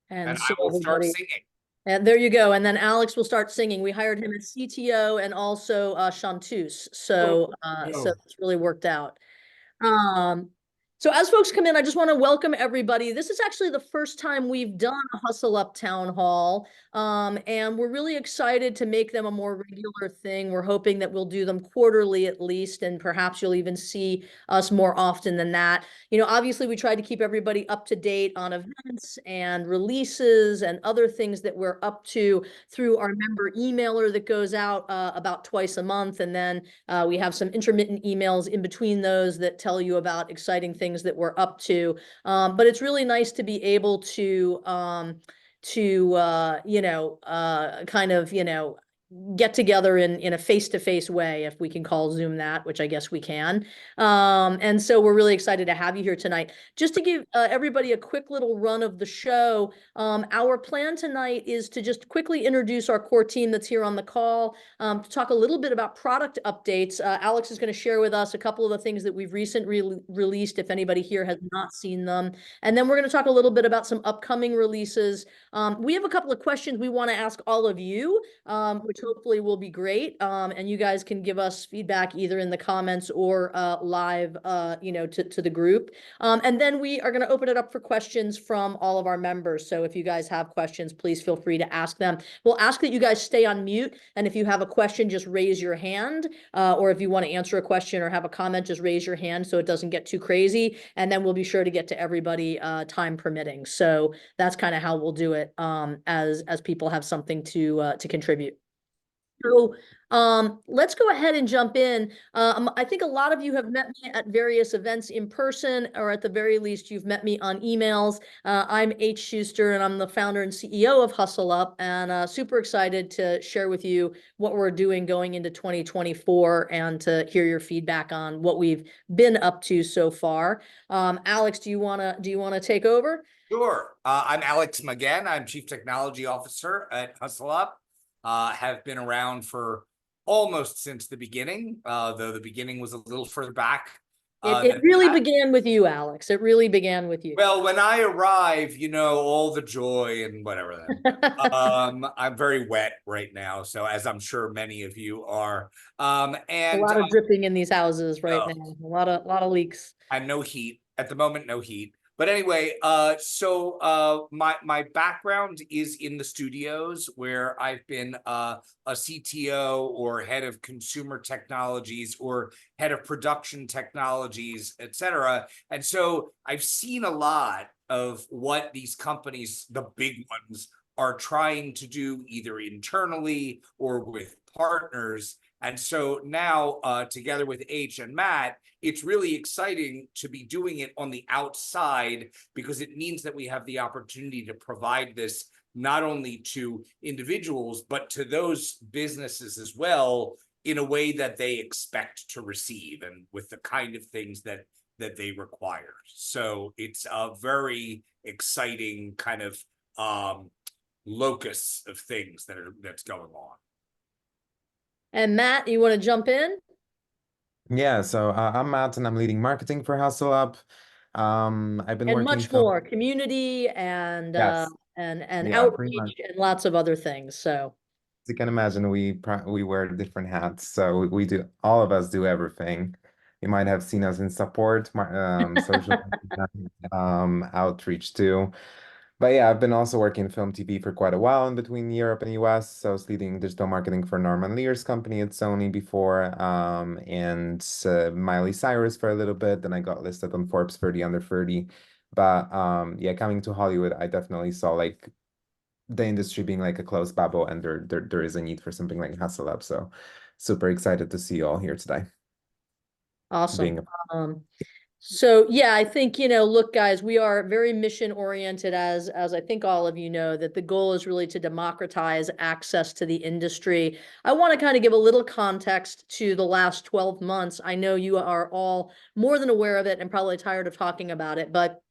And I so will start everybody, singing. and there you go. And then Alex will start singing. We hired him as CTO and also chanteuse. So Oh. it's really worked out. Um, so as folks come in, I just want to welcome everybody. This is actually the first time we've done a Hustle Up Town Hall, and we're really excited to make them a more regular thing. We're hoping that we'll do them quarterly at least, and perhaps you'll even see us more often than that. You know, obviously we try to keep everybody up to date on events and releases and other things that we're up to through our member emailer that goes out about twice a month, and then we have some intermittent emails in between those that tell you about exciting things that we're up to. But it's really nice to be able to kind of, get together in a face-to-face way, if we can call Zoom that, which I guess we can. And so we're really excited to have you here tonight. Just to give everybody a quick little run of the show, our plan tonight is to just quickly introduce our core team that's here on the call, to talk a little bit about product updates. Alex is going to share with us a couple of the things that we've recently released, if anybody here has not seen them. And then we're going to talk a little bit about some upcoming releases. We have a couple of questions we want to ask all of you, which hopefully will be great. And you guys can give us feedback either in the comments or live, to the group. And then we are going to open it up for questions from all of our members. So if you guys have questions, please feel free to ask them. We'll ask that you guys stay on mute. And if you have a question, just raise your hand. Or if you want to answer a question or have a comment, just raise your hand so it doesn't get too crazy. And then we'll be sure to get to everybody, time permitting. So that's kind of how we'll do it, as people have something to contribute. So let's go ahead and jump in. I think a lot of you have met me at various events in person, or at the very least, you've met me on emails. I'm H. Schuster, and I'm the founder and CEO of Hustle Up, and super excited to share with you what we're doing going into 2024 and to hear your feedback on what we've been up to so far. Alex, do you wanna take over? Sure. I'm Alex McGann. I'm Chief Technology Officer at Hustle Up. Have been around for almost since the beginning, though the beginning was a little further back. It really began with you, Alex. It really began with you. Well, when I arrive, all the joy and whatever then. I'm very wet right now, so as I'm sure many of you are. A And lot of dripping in these houses right now. A lot of leaks. and no heat at the moment, no heat. But anyway, my background is in the studios, where I've been a CTO or head of consumer technologies or head of production technologies, etc. And so I've seen a lot of what these companies, the big ones, are trying to do either internally or with partners. And so now, together with H and Matt, it's really exciting to be doing it on the outside, because it means that we have the opportunity to provide this not only to individuals, but to those businesses as well, in a way that they expect to receive and with the kind of things that they require. So it's a very exciting kind of locus of things that's going on. And Matt, you want to jump in? Yeah, so I'm Matt, and I'm leading marketing for Hustle Up. I've been And working much more, community and Yes. and Yeah, pretty much. outreach and lots of other things. So As you can imagine, we wear different hats, so we do, all of us do everything. You might have seen us in support, social outreach too. But yeah, I've been also working in film TV for quite a while in between Europe and US. So I was leading digital marketing for Norman Lear's company at Sony before, and Miley Cyrus for a little bit. Then I got listed on Forbes 30 under 30. But yeah, coming to Hollywood, I definitely saw like the industry being like a closed bubble, and there is a need for something like Hustle Up. So super excited to see you all here today. awesome. So yeah, I think, look, guys, we are very mission oriented, as I think all of you know, that the goal is really to democratize access to the industry. I want to kind of give a little context to the last 12 months. I know you are all more than aware of it and probably tired of talking about it, but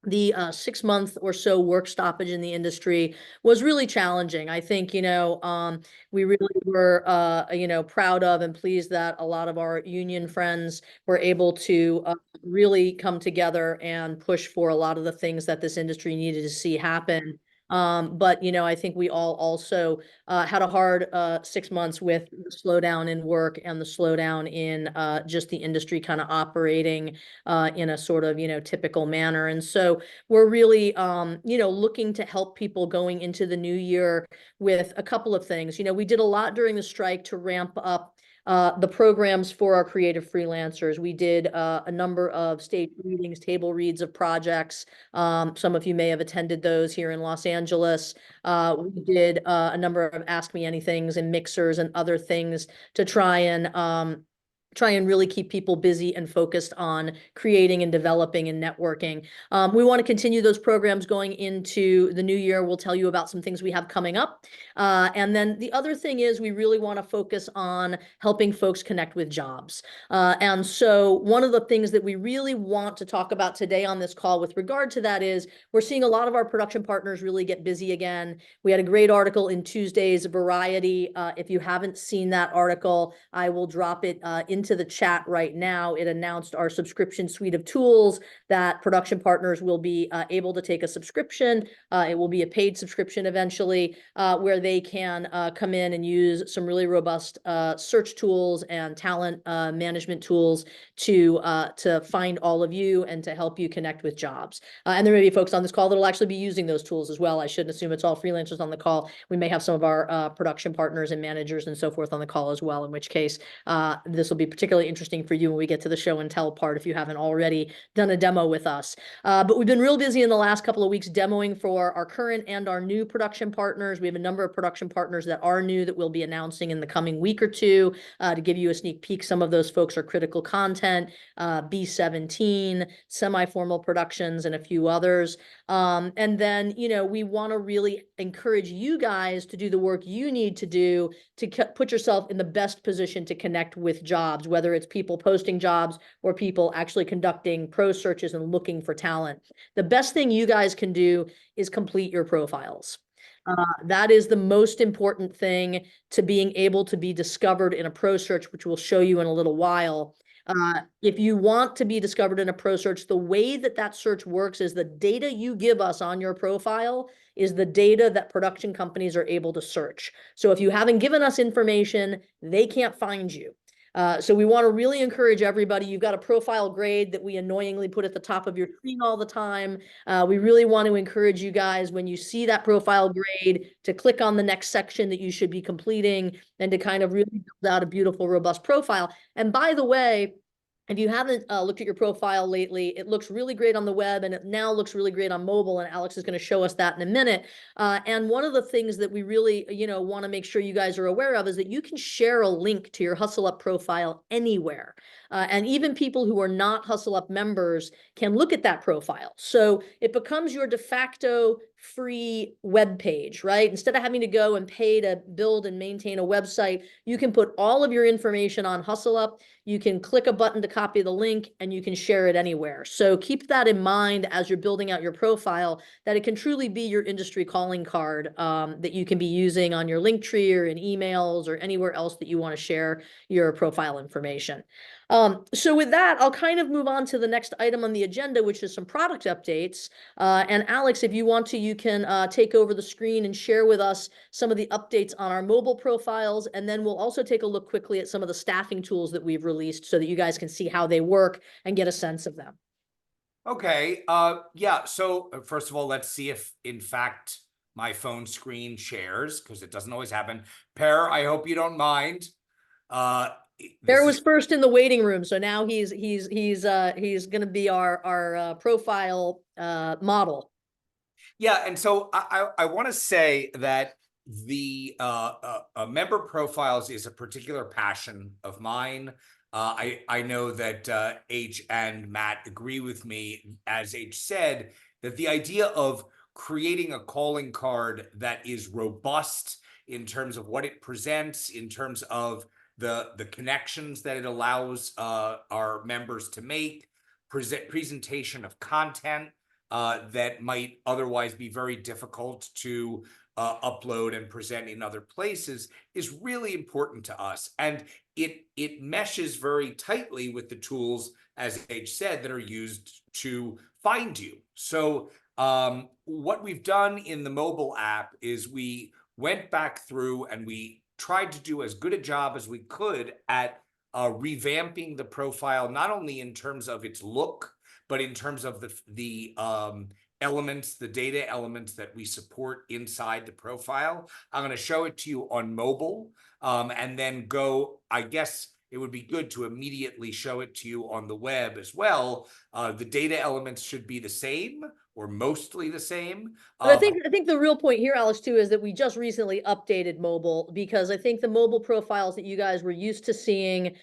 the 6 month or so work stoppage in the industry was really challenging. I think, we really were, proud of and pleased that a lot of our union friends were able to really come together and push for a lot of the things that this industry needed to see happen. But, you know, I think we all also had a hard 6 months with the slowdown in work and the slowdown in just the industry kind of operating in a sort of, you know, typical manner. And so we're really, you know, looking to help people going into the new year with a couple of things. You know, we did a lot during the strike to ramp up the programs for our creative freelancers. We did a number of stage readings, table reads of projects. Some of you may have attended those here in Los Angeles. We did a number of Ask Me Anythings and mixers and other things to try and really keep people busy and focused on creating and developing and networking. We want to continue those programs going into the new year. We'll tell you about some things we have coming up. And then the other thing is we really want to focus on helping folks connect with jobs. And so one of the things that we really want to talk about today on this call with regard to that is we're seeing a lot of our production partners really get busy again. We had a great article in Tuesday's Variety. If you haven't seen that article, I will drop it into the chat right now. It announced our subscription suite of tools that production partners will be able to take a subscription. It will be a paid subscription eventually, where they can come in and use some really robust search tools and talent management tools to find all of you and to help you connect with jobs. And there may be folks on this call that will actually be using those tools as well. I shouldn't assume it's all freelancers on the call. We may have some of our production partners and managers and so forth on the call as well, in which case this will be particularly interesting for you when we get to the show and tell part if you haven't already done a demo with us. But we've been real busy in the last couple of weeks demoing for our current and our new production partners. We have a number of production partners that are new that we'll be announcing in the coming week or two to give you a sneak peek. Some of those folks are Critical Content, B17, Semi-Formal Productions, and a few others. And then, you know, we want to really encourage you guys to do the work you need to do to put yourself in the best position to connect with jobs, whether it's people posting jobs or people actually conducting pro searches and looking for talent. The best thing you guys can do is complete your profiles. That is the most important thing to being able to be discovered in a pro search, which we'll show you in a little while. If you want to be discovered in a pro search, the way that that search works is the data you give us on your profile is the data that production companies are able to search. So if you haven't given us information, they can't find you. So we want to really encourage everybody. You've got a profile grade that we annoyingly put at the top of your screen all the time. We really want to encourage you guys, when you see that profile grade, to click on the next section that you should be completing and to kind of really build out a beautiful, robust profile. And by the way, if you haven't looked at your profile lately, it looks really great on the web and it now looks really great on mobile. And Alex is going to show us that in a minute. And one of the things that we really, you know, want to make sure you guys are aware of is that you can share a link to your HUSSLUP profile anywhere. And even people who are not HUSSLUP members can look at that profile. So it becomes your de facto free web page, right? Instead of having to go and pay to build and maintain a website, you can put all of your information on HUSSLUP. You can click a button to copy the link and you can share it anywhere. So keep that in mind as you're building out your profile, that it can truly be your industry calling card that you can be using on your Linktree or in emails or anywhere else that you want to share your profile information. So with that, I'll kind of move on to the next item on the agenda, which is some product updates. And Alex, if you want to, you can take over the screen and share with us some of the updates on our mobile profiles. And then we'll also take a look quickly at some of the staffing tools that we've released so that you guys can see how they work and get a sense of them. Okay. Yeah. So first of all, let's see if in fact my phone screen shares, because it doesn't always happen. Per, I hope you don't mind. Bear was first in the waiting room, so now he's going to be our profile model. Yeah, and so I want to say that the member profiles is a particular passion of mine. I know that H and Matt agree with me, as H said, that the idea of creating a calling card that is robust in terms of what it presents, in terms of the connections that it allows our members to make, presentation of content that might otherwise be very difficult to upload and present in other places, is really important to us. And it meshes very tightly with the tools, as H said, that are used to find you. So What we've done in the mobile app is we went back through and we tried to do as good a job as we could at revamping the profile, not only in terms of its look, but in terms of the elements, the data elements that we support inside the profile. I'm going to show it to you on mobile, and then go, I guess it would be good to immediately show it to you on the web as well. The data elements should be the same or mostly the same. But I think the real point here, Alex, too, is that we just recently updated mobile, because I think the mobile profiles that you guys were used to seeing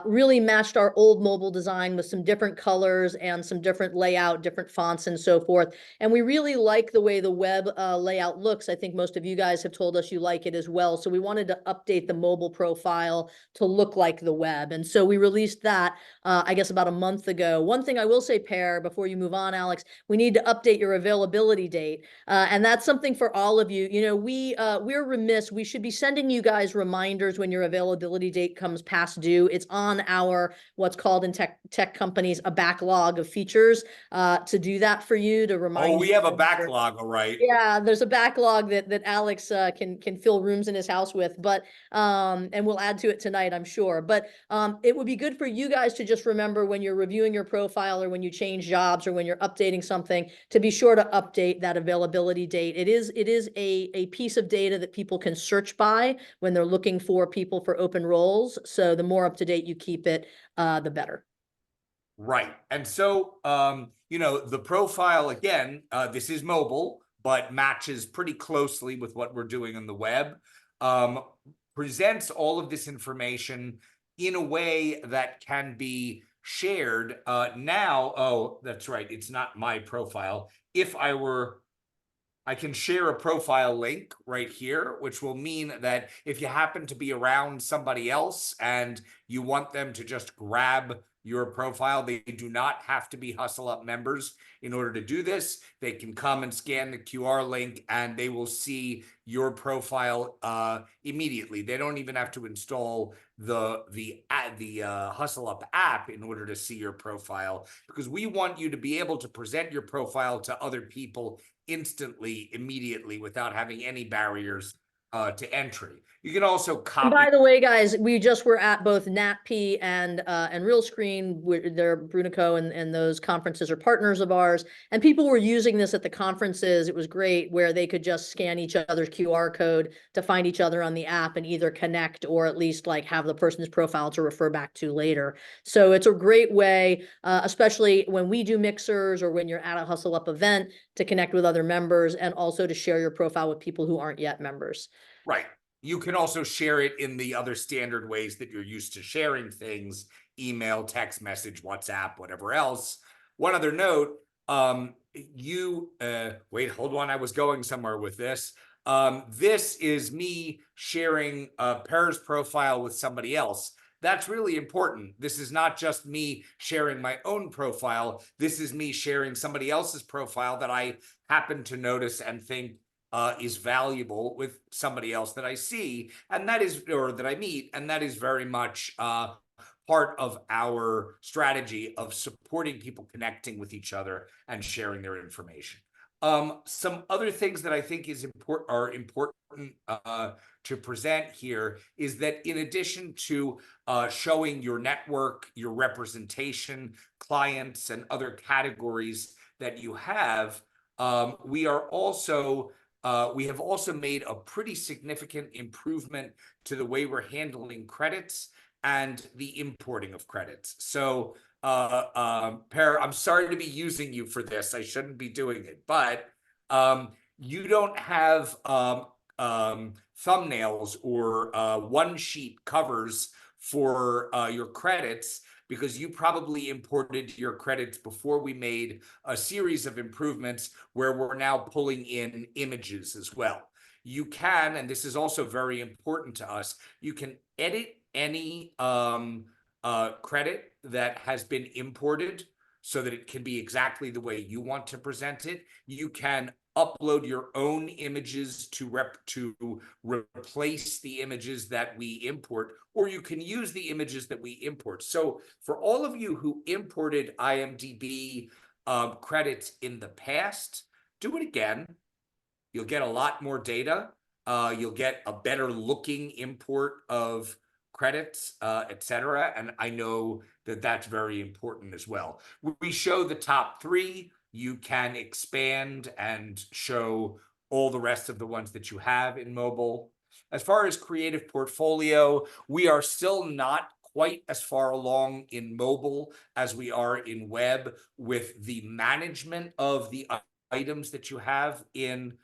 really matched our old mobile design with some different colors and some different layout, different fonts and so forth. And we really like the way the web layout looks. I think most of you guys have told us you like it as well. So we wanted to update the mobile profile to look like the web. And so we released that, I guess, about a month ago. One thing I will say, Per, before you move on, Alex, we need to update your availability date. And that's something for all of you. You know, we're remiss. We should be sending you guys reminders when your availability date comes past due. It's on our, what's called in tech companies, a backlog of features to do that for you, to remind you. Oh, we have a backlog, all right. Yeah, there's a backlog that Alex can fill rooms in his house with, but and we'll add to it tonight, I'm sure. But it would be good for you guys to just remember when you're reviewing your profile, or when you change jobs, or when you're updating something, to be sure to update that availability date. It is a piece of data that people can search by when they're looking for people for open roles. So the more up to date you keep it, the better. Right. And so, you know, the profile, again, this is mobile, but matches pretty closely with what we're doing on the web, presents all of this information in a way that can be shared. Now, oh, that's right, it's not my profile. If I can share a profile link right here, which will mean that if you happen to be around somebody else and you want them to just grab your profile, they do not have to be HUSSLUP members in order to do this. They can come and scan the QR link and they will see your profile immediately. They don't even have to install the HUSSLUP app in order to see your profile, because we want you to be able to present your profile to other people instantly, immediately, without having any barriers to entry. You can also copy. And by the way, guys, we just were at both NatP and RealScreen. They're Brunico and those conferences are partners of ours. And people were using this at the conferences. It was great, where they could just scan each other's QR code to find each other on the app and either connect, or at least like have the person's profile to refer back to later. So it's a great way, especially when we do mixers or when you're at a HUSSLUP event, to connect with other members, and also to share your profile with people who aren't yet members. Right. You can also share it in the other standard ways that you're used to sharing things: email, text message, WhatsApp, whatever else. One other note, wait, hold on, I was going somewhere with this. This is me sharing Per's profile with somebody else. That's really important. This is not just me sharing my own profile. This is me sharing somebody else's profile that I happen to notice and think is valuable with somebody else that I see, and that is, or that I meet, and that is very much part of our strategy of supporting people connecting with each other and sharing their information. Some other things that I think are important to present here is that in addition to showing your network, your representation, clients, and other categories that you have, we have also made a pretty significant improvement to the way we're handling credits and the importing of credits. So, Per, I'm sorry to be using you for this. I shouldn't be doing it, but you don't have thumbnails or one-sheet covers for your credits, because you probably imported your credits before we made a series of improvements where we're now pulling in images as well. You can, and this is also very important to us, you can edit any credit that has been imported so that it can be exactly the way you want to present it. You can upload your own images to replace the images that we import, or you can use the images that we import. So for all of you who imported IMDb credits in the past, do it again. You'll get a lot more data. You'll get a better looking import of credits, etc. And I know that that's very important as well. We show the top 3. You can expand and show all the rest of the ones that you have in mobile. As far as creative portfolio, we are still not quite as far along in mobile as we are in web with the management of the items that you have in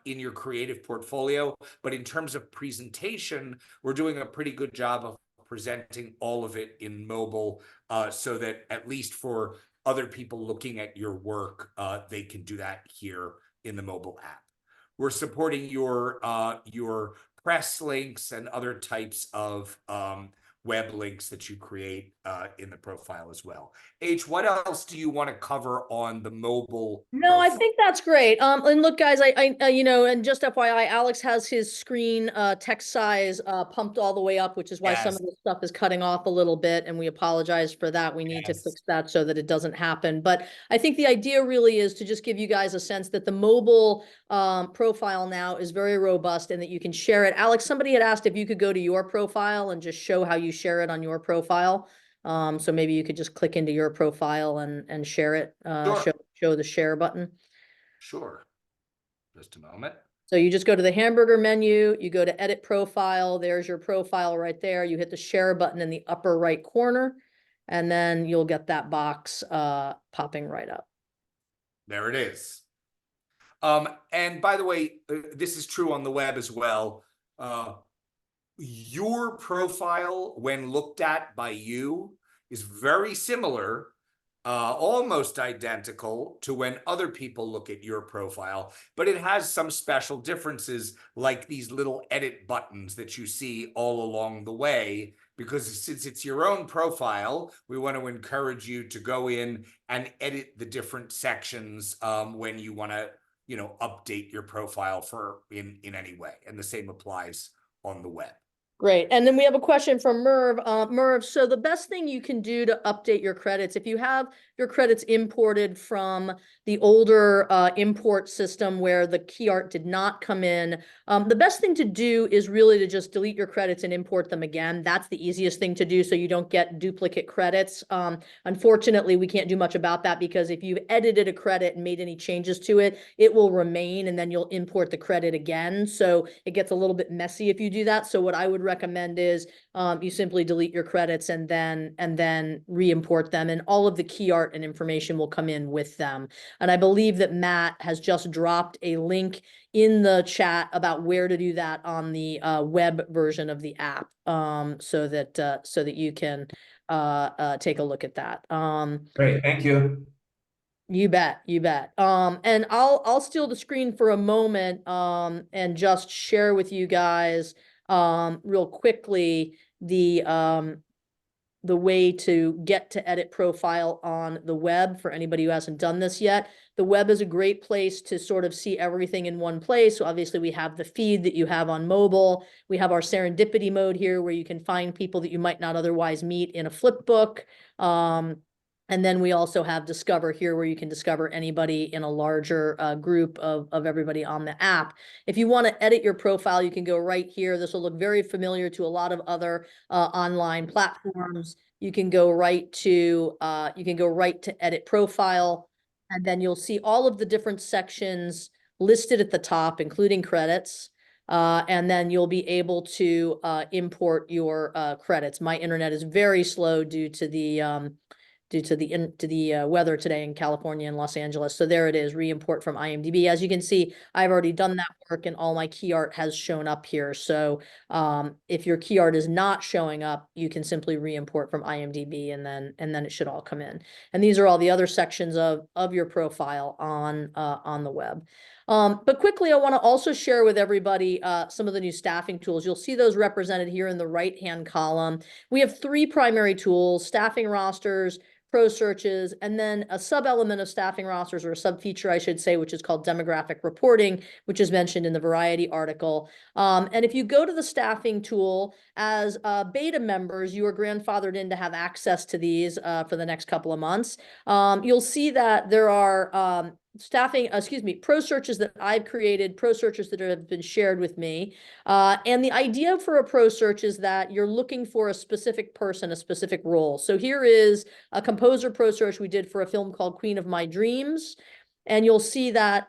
your creative portfolio. But in terms of presentation, we're doing a pretty good job of presenting all of it in mobile, so that at least for other people looking at your work, they can do that here in the mobile app. We're supporting your press links and other types of web links that you create in the profile as well. H, what else do you want to cover on the mobile No, I profile? think that's great. And look, guys, you know, and just FYI, Alex has his screen text size pumped all the way up, which is why some Yes. of the stuff is cutting off a little bit, and we apologize for that. We need to Yes. fix that so that it doesn't happen. But I think the idea really is to just give you guys a sense that the mobile profile now is very robust and that you can share it. Alex, somebody had asked if you could go to your profile and just show how you share it on your profile. So maybe you could just click into your profile and share it, Sure. show the share button. Sure. Just a moment. So you just go to the hamburger menu, you go to edit profile, there's your profile right there. You hit the share button in the upper right corner, and then you'll get that box popping right up. There it is. And by the way, this is true on the web as well. Your profile, when looked at by you, is very similar, almost identical to when other people look at your profile, but it has some special differences, like these little edit buttons that you see all along the way. Because since it's your own profile, we want to encourage you to go in and edit the different sections when you want to, you know, update your profile for in any way. And the same applies on the web. Great. And then we have a question from Merv. Merv, so the best thing you can do to update your credits, if you have your credits imported from the older import system where the key art did not come in, the best thing to do is really to just delete your credits and import them again. That's the easiest thing to do so you don't get duplicate credits. Unfortunately, we can't do much about that because if you've edited a credit and made any changes to it, it will remain and then you'll import the credit again. So it gets a little bit messy if you do that. So what I would recommend is you simply delete your credits and then re-import them, and all of the key art and information will come in with them. And I believe that Matt has just dropped a link in the chat about where to do that on the web version of the app, so that you can take a look at that. Great, thank you. You bet, you bet. And I'll steal the screen for a moment and just share with you guys real quickly the way to get to edit profile on the web for anybody who hasn't done this yet. The web is a great place to sort of see everything in one place. So obviously we have the feed that you have on mobile. We have our serendipity mode here where you can find people that you might not otherwise meet in a flip book. And then we also have Discover here where you can discover anybody in a larger group of everybody on the app. If you want to edit your profile, you can go right here. This will look very familiar to a lot of other online platforms. You can go right to edit profile, and then you'll see all of the different sections listed at the top, including credits. And then you'll be able to import your credits. My internet is very slow due to the weather today in California and Los Angeles. So there it is, re-import from IMDb. As you can see, I've already done that work and all my key art has shown up here. So if your key art is not showing up, you can simply re-import from IMDb and then it should all come in. And these are all the other sections of your profile on the web. But quickly, I want to also share with everybody some of the new staffing tools. You'll see those represented here in the right-hand column. We have 3 primary tools: staffing rosters, pro searches, and then a sub-element of staffing rosters, or a sub-feature, I should say, which is called demographic reporting, which is mentioned in the Variety article. And if you go to the staffing tool, as beta members, you are grandfathered in to have access to these for the next couple of months. You'll see that there are pro searches that I've created, pro searches that have been shared with me. And the idea for a pro search is that you're looking for a specific person, a specific role. So here is a composer pro search we did for a film called Queen of My Dreams. And you'll see that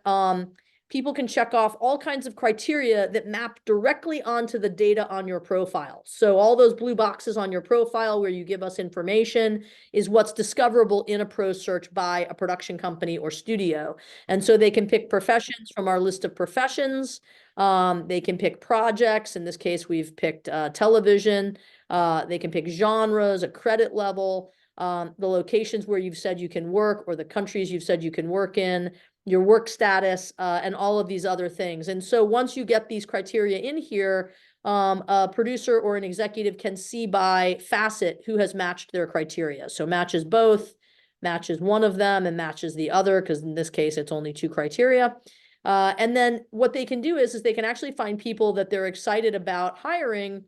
people can check off all kinds of criteria that map directly onto the data on your profile. So all those blue boxes on your profile where you give us information is what's discoverable in a pro search by a production company or studio. And so they can pick professions from our list of professions. They can pick projects. In this case, we've picked television. They can pick genres, a credit level, the locations where you've said you can work, or the countries you've said you can work in, your work status, and all of these other things. And so once you get these criteria in here, a producer or an executive can see by facet who has matched their criteria. So matches both, matches one of them, and matches the other, because in this case, it's only 2 criteria. And then what they can do is they can actually find people that they're excited about hiring,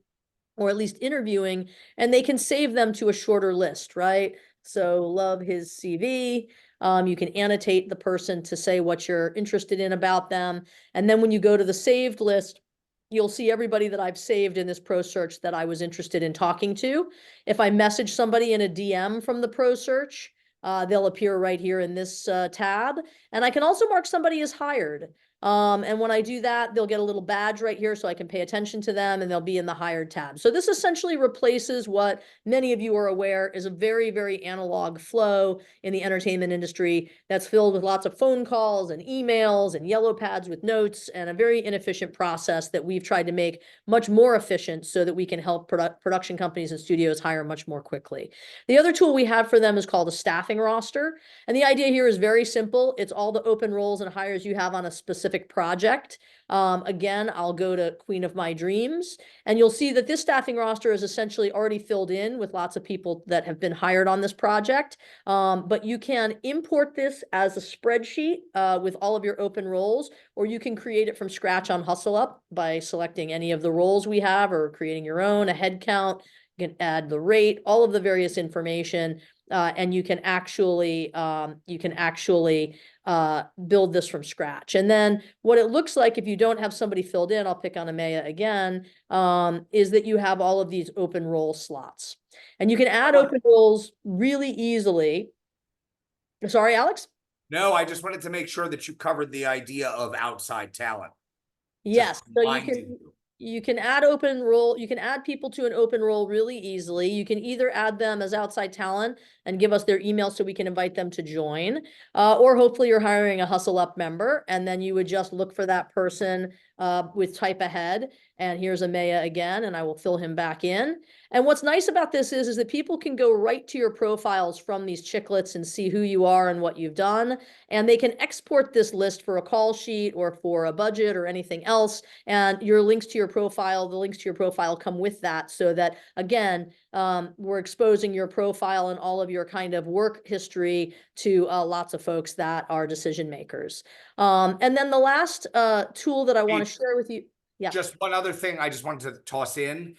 or at least interviewing, and they can save them to a shorter list, right? So love his CV. You can annotate the person to say what you're interested in about them. And then when you go to the saved list, you'll see everybody that I've saved in this pro search that I was interested in talking to. If I message somebody in a DM from the pro search, they'll appear right here in this tab. And I can also mark somebody as hired. And when I do that, they'll get a little badge right here so I can pay attention to them, and they'll be in the hired tab. So this essentially replaces what many of you are aware is a very, very analog flow in the entertainment industry that's filled with lots of phone calls and emails and yellow pads with notes, and a very inefficient process that we've tried to make much more efficient so that we can help production companies and studios hire much more quickly. The other tool we have for them is called a staffing roster. And the idea here is very simple. It's all the open roles and hires you have on a specific project. Again, I'll go to Queen of My Dreams, and you'll see that this staffing roster is essentially already filled in with lots of people that have been hired on this project. But you can import this as a spreadsheet with all of your open roles, or you can create it from scratch on HUSSLUP by selecting any of the roles we have, or creating your own, a head count. You can add the rate, all of the various information, and you can actually build this from scratch. And then what it looks like if you don't have somebody filled in, I'll pick on Amaya again, is that you have all of these open role slots. And you can add open roles really easily. Sorry, Alex? No, I just wanted to make sure that you covered the idea of outside talent. Yes, so Reminding you can add open role, you can add people to an open role really easily. You can either add them as outside talent and give us their email so we can invite them to join, or hopefully you're hiring a HUSSLUP member, and then you would just look for that person with type ahead. And here's Amaya again, and I will fill him back in. And what's nice about this is that people can go right to your profiles from these chiclets and see who you are and what you've done. And they can export this list for a call sheet or for a budget or anything else. And your links to your profile, the links to your profile come with that, so that, again, we're exposing your profile and all of your kind of work history to lots of folks that are decision makers. And then the last tool that I want to share with you. Yeah. Just one other thing I just wanted to toss in.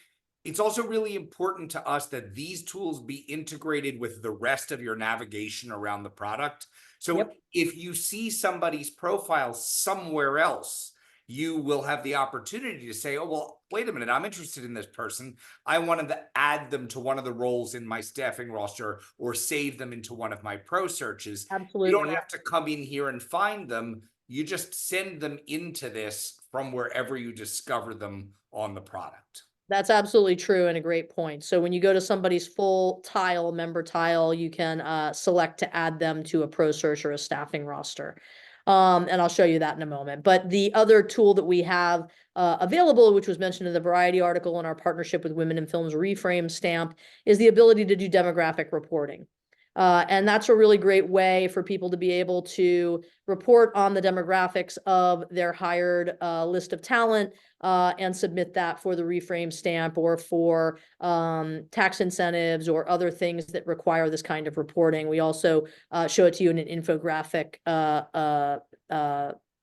It's also really important to us that these tools be integrated with the rest of your navigation around the product. So if you see somebody's profile somewhere else, you will have the opportunity to say, oh, well, wait a minute, I'm interested in this person. I wanted to add them to one of the roles in my staffing roster, or save them into one of my pro searches. Absolutely. You don't have to come in here and find them. You just send them into this from wherever you discover them on the product. That's absolutely true, and a great point. So when you go to somebody's full tile, member tile, you can select to add them to a pro search or a staffing roster. And I'll show you that in a moment. But the other tool that we have available, which was mentioned in the Variety article in our partnership with Women in Film's Reframe Stamp, is the ability to do demographic reporting. And that's a really great way for people to be able to report on the demographics of their hired list of talent and submit that for the reframe stamp or for tax incentives or other things that require this kind of reporting. We also show it to you in an infographic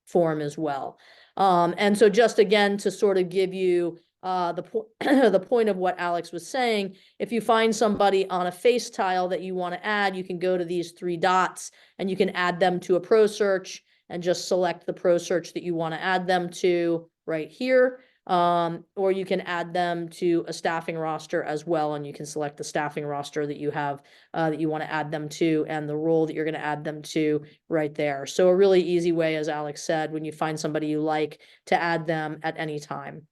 form as well. And so just again, to sort of give you the point of what Alex was saying, if you find somebody on a face tile that you want to add, you can go to these 3 dots and you can add them to a pro search and just select the pro search that you want to add them to right here. Or you can add them to a staffing roster as well, and you can select the staffing roster that you have that you want to add them to and the role that you're going to add them to right there. So a really easy way, as Alex said, when you find somebody you like, to add them at any time.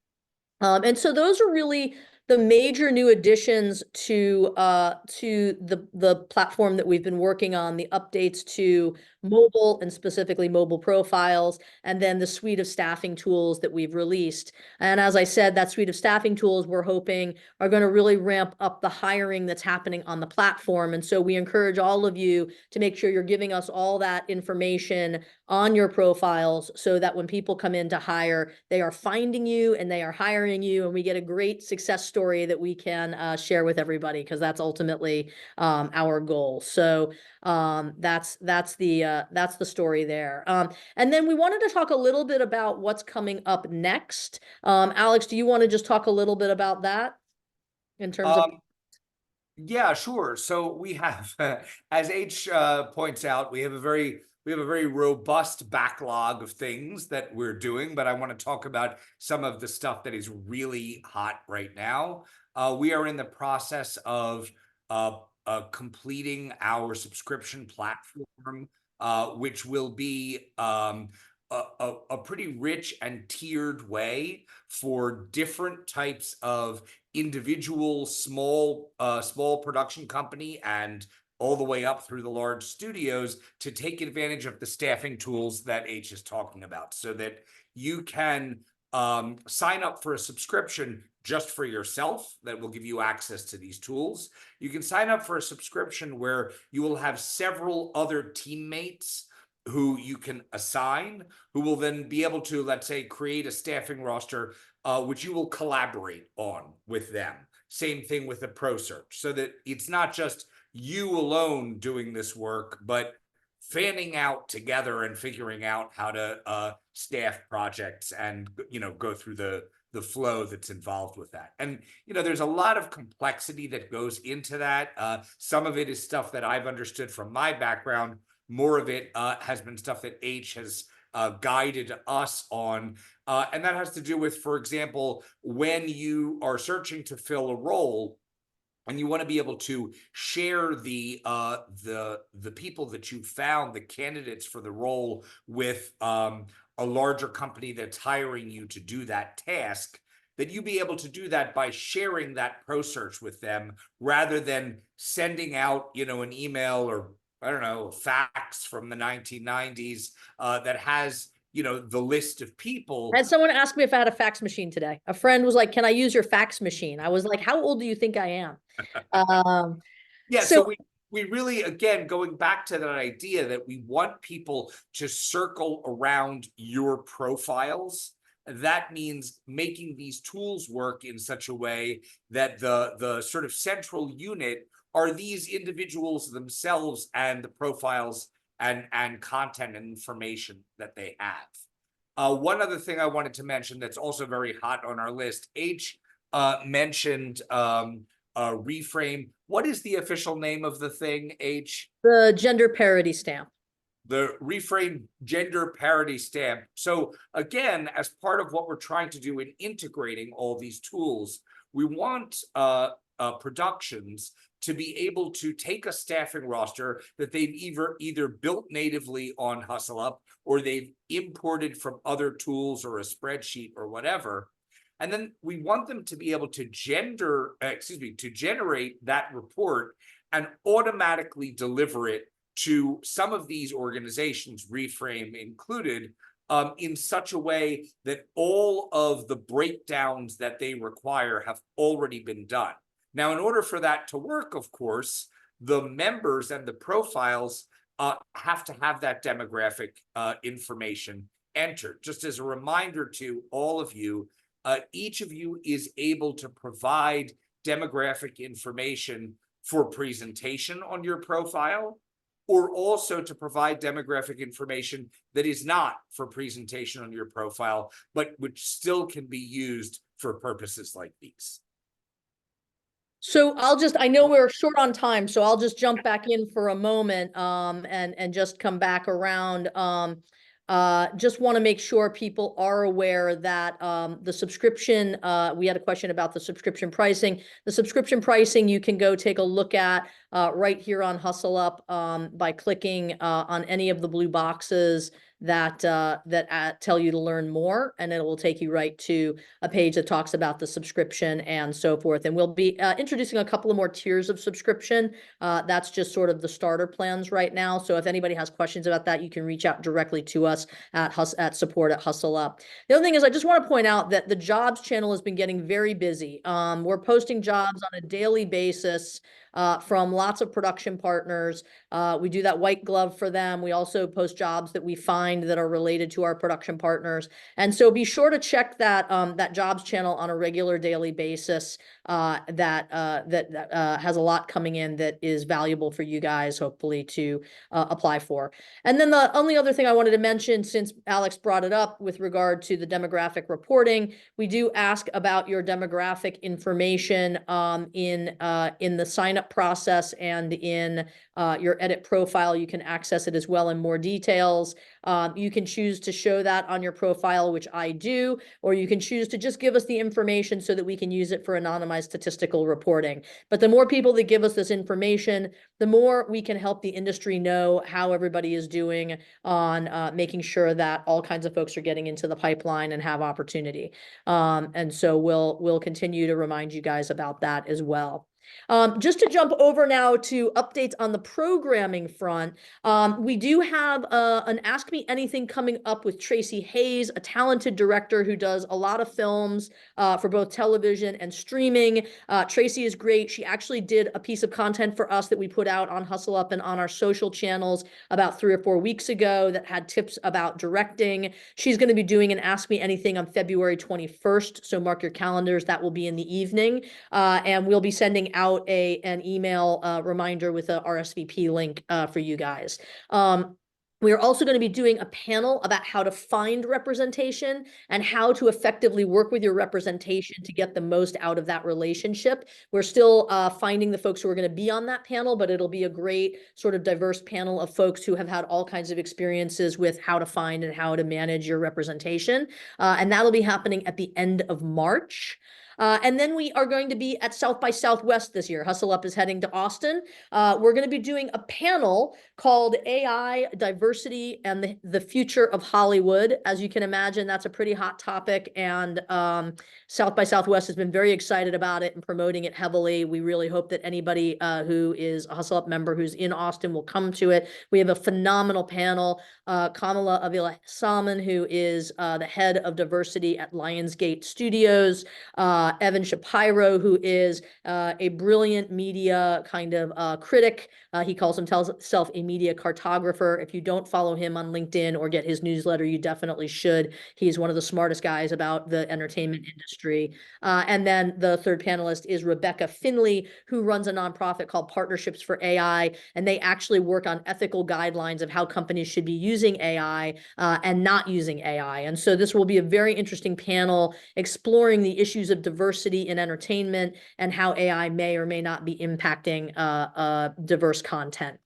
And so those are really the major new additions to the platform that we've been working on, the updates to mobile and specifically mobile profiles, and then the suite of staffing tools that we've released. And as I said, that suite of staffing tools we're hoping are going to really ramp up the hiring that's happening on the platform. And so we encourage all of you to make sure you're giving us all that information on your profiles so that when people come in to hire, they are finding you and they are hiring you, and we get a great success story that we can share with everybody, because that's ultimately our goal. So that's the story there. And then we wanted to talk a little bit about what's coming up next. Alex, do you want to just talk a little bit about that in terms of? Yeah, sure. So we have, as H points out, we have a very robust backlog of things that we're doing, but I want to talk about some of the stuff that is really hot right now. We are in the process of completing our subscription platform, which will be a pretty rich and tiered way for different types of individual small production company and all the way up through the large studios to take advantage of the staffing tools that H is talking about, so that you can sign up for a subscription just for yourself that will give you access to these tools. You can sign up for a subscription where you will have several other teammates who you can assign, who will then be able to, let's say, create a staffing roster, which you will collaborate on with them. Same thing with the pro search, so that it's not just you alone doing this work, but fanning out together and figuring out how to staff projects and, you know, go through the flow that's involved with that. And, you know, there's a lot of complexity that goes into that. Some of it is stuff that I've understood from my background. More of it has been stuff that H has guided us on. And that has to do with, for example, when you are searching to fill a role, and you want to be able to share the people that you found, the candidates for the role, with a larger company that's hiring you to do that task, that you be able to do that by sharing that pro search with them, rather than sending out, you know, an email or, I don't know, a fax from the 1990s that has, you know, the list of people. I had someone ask me if I had a fax machine today. A friend was like, "Can I use your fax machine?" I was like, "How old do you think I am?" Yeah, so so we really, again, going back to that idea that we want people to circle around your profiles. That means making these tools work in such a way that the sort of central unit are these individuals themselves and the profiles and content and information that they have. One other thing I wanted to mention that's also very hot on our list, H mentioned reframe. What is the official name of the thing, H? the gender parity stamp. The reframe gender parity stamp. So again, as part of what we're trying to do in integrating all these tools, we want productions to be able to take a staffing roster that they've either built natively on HUSSLUP, or they've imported from other tools or a spreadsheet or whatever. And then we want them to be able to to generate that report and automatically deliver it to some of these organizations, Reframe included, in such a way that all of the breakdowns that they require have already been done. Now, in order for that to work, of course, the members and the profiles have to have that demographic information entered. Just as a reminder to all of you, each of you is able to provide demographic information for presentation on your profile, or also to provide demographic information that is not for presentation on your profile, but which still can be used for purposes like these. So I know we're short on time, so I'll just jump back in for a moment, and just come back around. Just want to make sure people are aware that, the subscription, we had a question about the subscription pricing. The subscription pricing, you can go take a look at, right here on Hustle Up, by clicking, on any of the blue boxes that tell you to learn more, and it will take you right to a page that talks about the subscription and so forth. And we'll be introducing a couple of more tiers of subscription. That's just sort of the starter plans right now. So if anybody has questions about that, you can reach out directly to us at support at Hustle Up. The other thing is, I just want to point out that the jobs channel has been getting very busy. We're posting jobs on a daily basis from lots of production partners. We do that white glove for them. We also post jobs that we find that are related to our production partners. And so be sure to check that that jobs channel on a regular daily basis. That has a lot coming in that is valuable for you guys, hopefully, to apply for. And then the only other thing I wanted to mention, since Alex brought it up with regard to the demographic reporting, we do ask about your demographic information in the sign-up process and in your edit profile. You can access it as well in more details. You can choose to show that on your profile, which I do, or you can choose to just give us the information so that we can use it for anonymized statistical reporting. But the more people that give us this information, the more we can help the industry know how everybody is doing on making sure that all kinds of folks are getting into the pipeline and have opportunity. And so we'll continue to remind you guys about that as well. Just to jump over now to updates on the programming front, we do have an Ask Me Anything coming up with Tracy Hayes, a talented director who does a lot of films for both television and streaming. Tracy is great. She actually did a piece of content for us that we put out on Hustle Up and on our social channels about 3 or 4 weeks ago that had tips about directing. She's going to be doing an Ask Me Anything on February 21st, so mark your calendars. That will be in the evening, and we'll be sending out an email reminder with a RSVP link for you guys. We are also going to be doing a panel about how to find representation and how to effectively work with your representation to get the most out of that relationship. We're still finding the folks who are going to be on that panel, but it'll be a great sort of diverse panel of folks who have had all kinds of experiences with how to find and how to manage your representation. And that'll be happening at the end of March. And then we are going to be at South by Southwest this year. Hustle Up is heading to Austin. We're going to be doing a panel called AI, Diversity, and the Future of Hollywood. As you can imagine, that's a pretty hot topic, and South by Southwest has been very excited about it and promoting it heavily. We really hope that anybody who is a Hustle Up member who's in Austin will come to it. We have a phenomenal panel. Kamala Avila Salman, who is the head of diversity at Lionsgate Studios, Evan Shapiro, who is a brilliant media kind of critic. He calls himself a media cartographer. If you don't follow him on LinkedIn or get his newsletter, you definitely should. He's one of the smartest guys about the entertainment industry. And then the third panelist is Rebecca Finley, who runs a nonprofit called Partnerships for AI, and they actually work on ethical guidelines of how companies should be using AI and not using AI. And so this will be a very interesting panel exploring the issues of diversity in entertainment and how AI may or may not be impacting diverse content.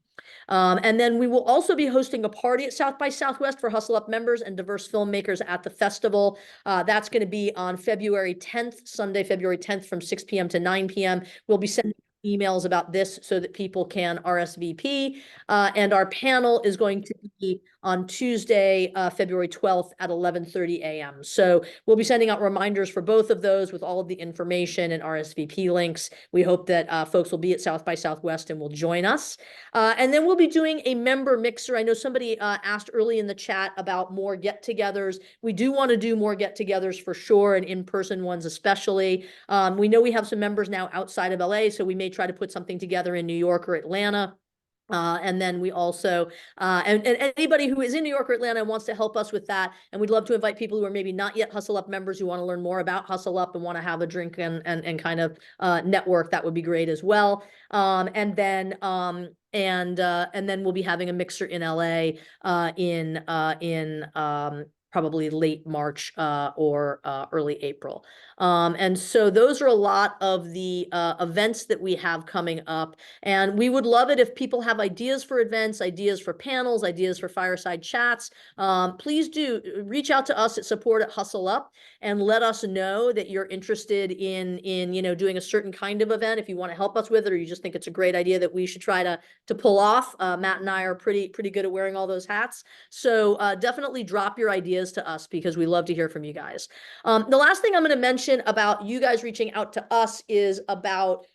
And then we will also be hosting a party at South by Southwest for Hustle Up members and diverse filmmakers at the festival. That's going to be on February 10th, Sunday, February 10th from 6 p.m. to 9 p.m. We'll be sending emails about this so that people can RSVP. And our panel is going to be on Tuesday, February 12th at 11:30 a.m. So we'll be sending out reminders for both of those with all of the information and RSVP links. We hope that folks will be at South by Southwest and will join us. And then we'll be doing a member mixer. I know somebody asked early in the chat about more get-togethers. We do want to do more get-togethers for sure, and in-person ones especially. We know we have some members now outside of LA, so we may try to put something together in New York or Atlanta. And then we also, and anybody who is in New York or Atlanta and wants to help us with that, and we'd love to invite people who are maybe not yet Hustle Up members who want to learn more about Hustle Up and want to have a drink and kind of network, that would be great as well. And then we'll be having a mixer in LA in probably late March or early April. And so those are a lot of the events that we have coming up. And we would love it if people have ideas for events, ideas for panels, ideas for fireside chats. Please do reach out to us at support@HustleUp and let us know that you're interested in doing a certain kind of event. If you want to help us with it, or you just think it's a great idea that we should try to pull off. Matt and I are pretty good at wearing all those hats. So definitely drop your ideas to us, because we love to hear from you guys. The last thing I'm going to mention about you guys reaching out to us is about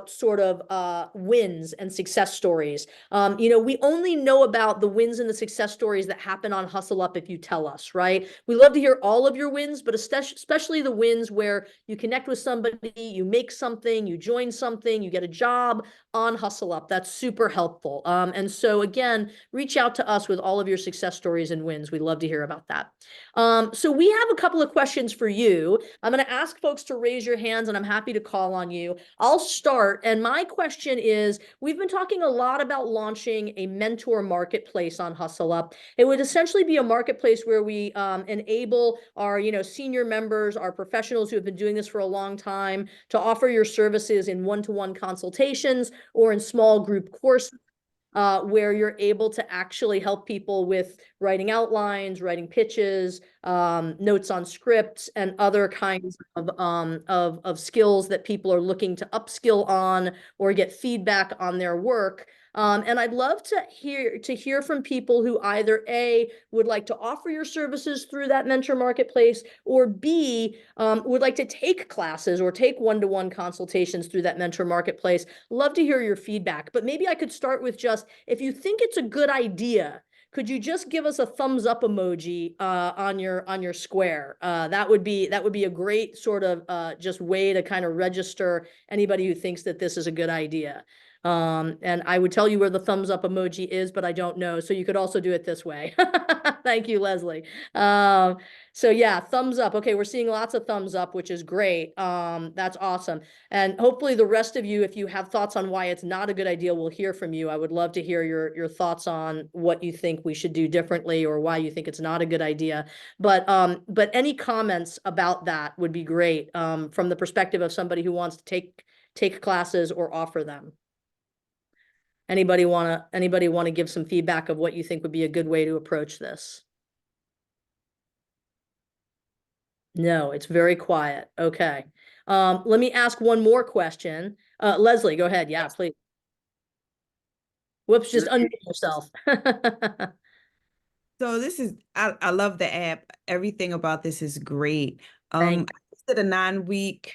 sort of wins and success stories. We only know about the wins and the success stories that happen on Hustle Up if you tell us, right? We love to hear all of your wins, but especially the wins where you connect with somebody, you make something, you join something, you get a job on Hustle Up. That's super helpful. And so again, reach out to us with all of your success stories and wins. We'd love to hear about that. So we have a couple of questions for you. I'm going to ask folks to raise your hands, and I'm happy to call on you. I'll start, and my question is, we've been talking a lot about launching a mentor marketplace on Hustle Up. It would essentially be a marketplace where we enable our senior members, our professionals who have been doing this for a long time, to offer your services in one-to-one consultations or in small group courses, where you're able to actually help people with writing outlines, writing pitches, notes on scripts, and other kinds of skills that people are looking to upskill on or get feedback on their work. And I'd love to hear from people who either A, would like to offer your services through that mentor marketplace, or B, would like to take classes or take one-to-one consultations through that mentor marketplace. Love to hear your feedback. But maybe I could start with just, if you think it's a good idea, could you just give us a thumbs up emoji on your square? That would be a great sort of just way to kind of register anybody who thinks that this is a good idea. And I would tell you where the thumbs up emoji is, but I don't know. So you could also do it this way. Thank you, Leslie. So yeah, thumbs up. Okay, we're seeing lots of thumbs up, which is great. That's awesome. And hopefully the rest of you, if you have thoughts on why it's not a good idea, we'll hear from you. I would love to hear your thoughts on what you think we should do differently, or why you think it's not a good idea. But any comments about that would be great, from the perspective of somebody who wants to take classes or offer them. Anybody want to give some feedback of what you think would be a good way to approach this? No, it's very quiet. Okay. Let me ask one more question. Leslie, go ahead. Yeah, please. Whoops, just unmute yourself. So this is, I love the app. Everything about this is great. I did a 9-week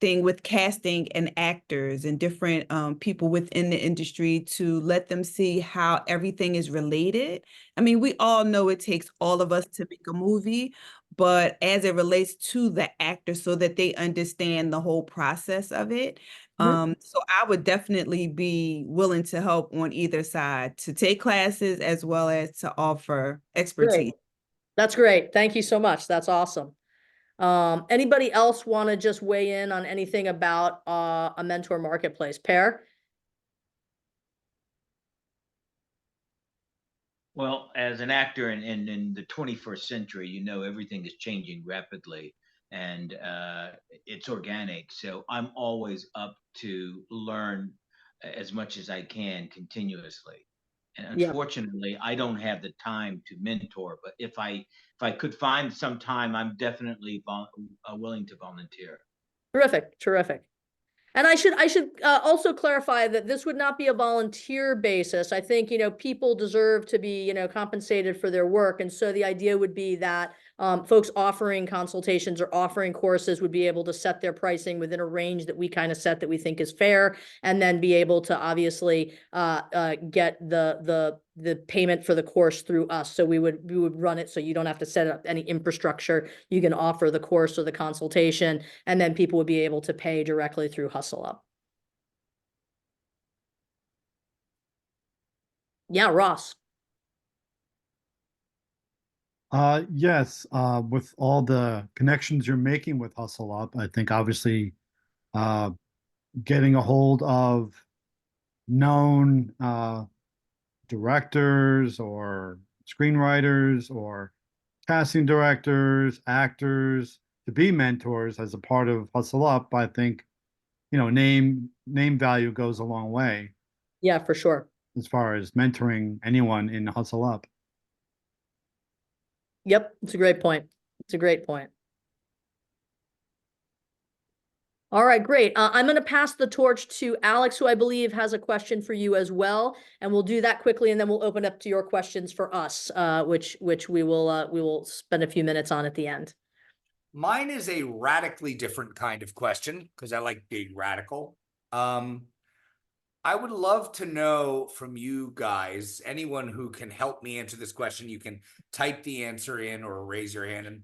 thing with casting and actors and different people within the industry to let them see how everything is related. I mean, we all know it takes all of us to make a movie, but as it relates to the actor, so that they understand the whole process of it. So I would definitely be willing to help on either side, to take classes as well as to offer expertise. Great. That's great. Thank you so much. That's awesome. Anybody else want to just weigh in on anything about a mentor marketplace? Pear? Well, as an actor in the 21st century, everything is changing rapidly, and it's organic. So I'm always up to learn as much as I can continuously. And unfortunately, I don't have the time to mentor. But if I could find some time, I'm definitely willing to volunteer. Terrific, terrific. And I should also clarify that this would not be a volunteer basis. I think, people deserve to be, compensated for their work. And so the idea would be that folks offering consultations or offering courses would be able to set their pricing within a range that we kind of set that we think is fair, and then be able to obviously get the the payment for the course through us. So we would run it so you don't have to set up any infrastructure. You can offer the course or the consultation, and then people would be able to pay directly through HUSSLUP. Yeah, Ross. Yes, with all the connections you're making with HUSSLUP, I think obviously getting a hold of known directors or screenwriters or casting directors, actors to be mentors as a part of HUSSLUP, I think, name value goes a long way Yeah, for sure. as far as mentoring anyone in HUSSLUP. Yep, it's a great point. It's a great point. All right, great. I'm going to pass the torch to Alex, who I believe has a question for you as well, and we'll do that quickly, and then we'll open up to your questions for us, which we will spend a few minutes on at the end. Mine is a radically different kind of question because I like being radical. I would love to know from you guys, anyone who can help me answer this question, you can type the answer in or raise your hand and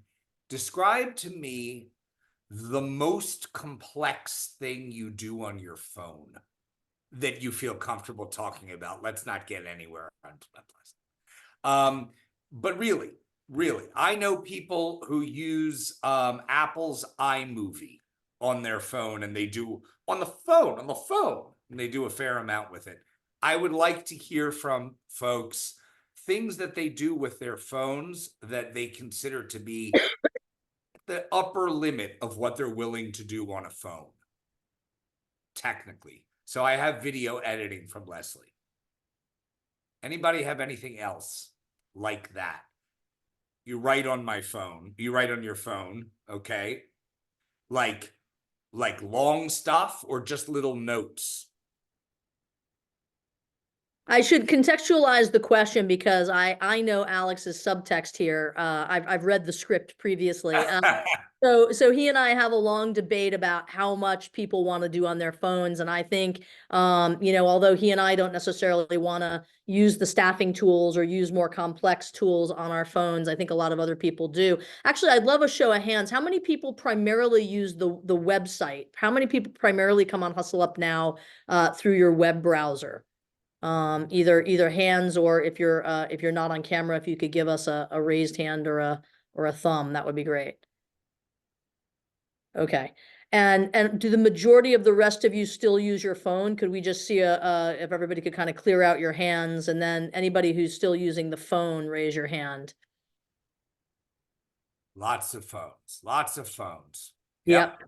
describe to me the most complex thing you do on your phone that you feel comfortable talking about. Let's not get anywhere unpleasant. But really, I know people who use Apple's iMovie on their phone, and they do on the phone, and they do a fair amount with it. I would like to hear from folks things that they do with their phones that they consider to be the upper limit of what they're willing to do on a phone, technically. So I have video editing from Leslie. Anybody have anything else like that? You write on my phone. You write on your phone, okay? Like long stuff or just little notes? I should contextualize the question because I know Alex's subtext here. I've read the script previously. So he and I have a long debate about how much people want to do on their phones. And I think, although he and I don't necessarily want to use the staffing tools or use more complex tools on our phones, I think a lot of other people do. Actually, I'd love a show of hands. How many people primarily use the website? How many people primarily come on HUSSLUP now through your web browser? Either hands, or if you're not on camera, if you could give us a raised hand or a thumb, that would be great. Okay. And do the majority of the rest of you still use your phone? Could we just see if everybody could kind of clear out your hands, and then anybody who's still using the phone, raise your hand. Lots of phones. Yep.